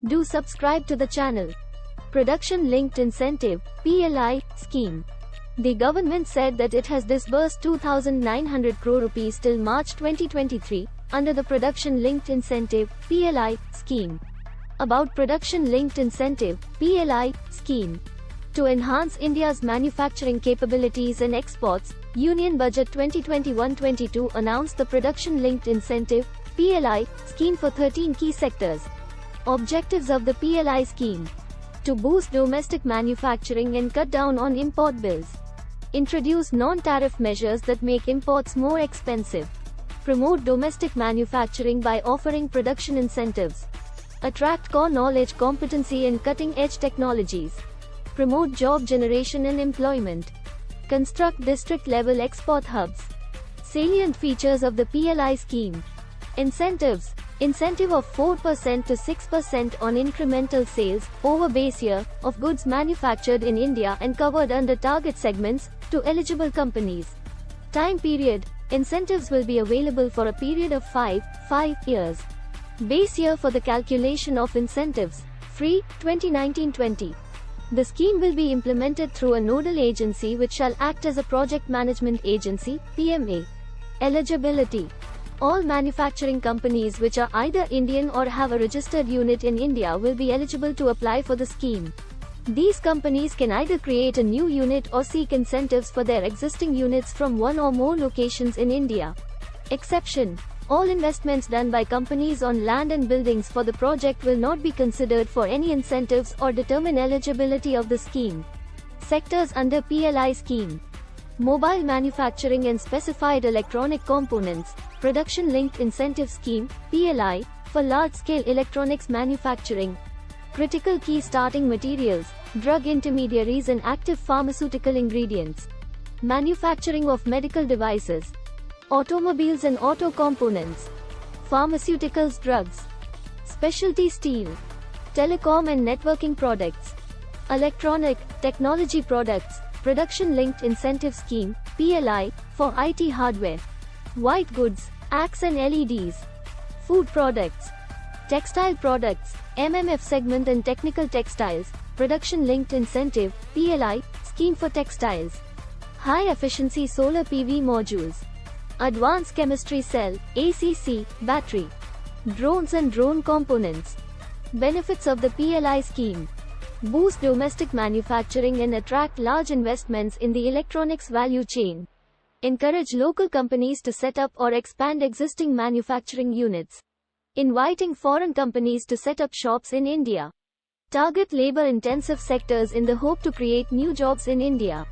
Do subscribe to the channel. Production Linked Incentive (PLI) scheme. The government said that it has disbursed 2,900 crore rupees till March 2023 under the Production Linked Incentive (PLI) scheme. About Production Linked Incentive (PLI) scheme. To enhance India's manufacturing capabilities and exports, Union Budget 2021-22 announced the Production Linked Incentive (PLI) scheme for 13 key sectors. Objectives of the PLI scheme: to boost domestic manufacturing and cut down on import bills. Introduce non-tariff measures that make imports more expensive. Promote domestic manufacturing by offering production incentives. Attract core knowledge, competency and cutting-edge technologies. Promote job generation and employment. Construct district-level export hubs. Salient features of the PLI scheme. Incentives. Incentive of 4% to 6% on incremental sales, over base year, of goods manufactured in India and covered under target segments, to eligible companies. Time period. Incentives will be available for a period of 5 years. Base year for the calculation of incentives, free, 2019-20. The scheme will be implemented through a nodal agency which shall act as a project management agency, PMA. Eligibility. All manufacturing companies which are either Indian or have a registered unit in India will be eligible to apply for the scheme. These companies can either create a new unit or seek incentives for their existing units from one or more locations in India. Exception: all investments done by companies on land and buildings for the project will not be considered for any incentives or determine eligibility of the scheme. Sectors under PLI scheme: mobile manufacturing and specified electronic components. Production Linked Incentive Scheme (PLI) for large-scale electronics manufacturing. Critical key starting materials, drug intermediaries and active pharmaceutical ingredients. Manufacturing of medical devices. Automobiles and auto components. Pharmaceuticals, drugs. Specialty steel. Telecom and networking products. Electronic, technology products. Production Linked Incentive Scheme (PLI) for IT hardware. White goods, ACs and LEDs. Food products. Textile products, MMF segment and technical textiles. Production Linked Incentive (PLI) scheme for textiles. High efficiency solar PV modules. Advanced chemistry cell, ACC, battery. Drones and drone components. Benefits of the PLI scheme: boost domestic manufacturing and attract large investments in the electronics value chain. Encourage local companies to set up or expand existing manufacturing units. Inviting foreign companies to set up shops in India. Target labor-intensive sectors in the hope to create new jobs in India.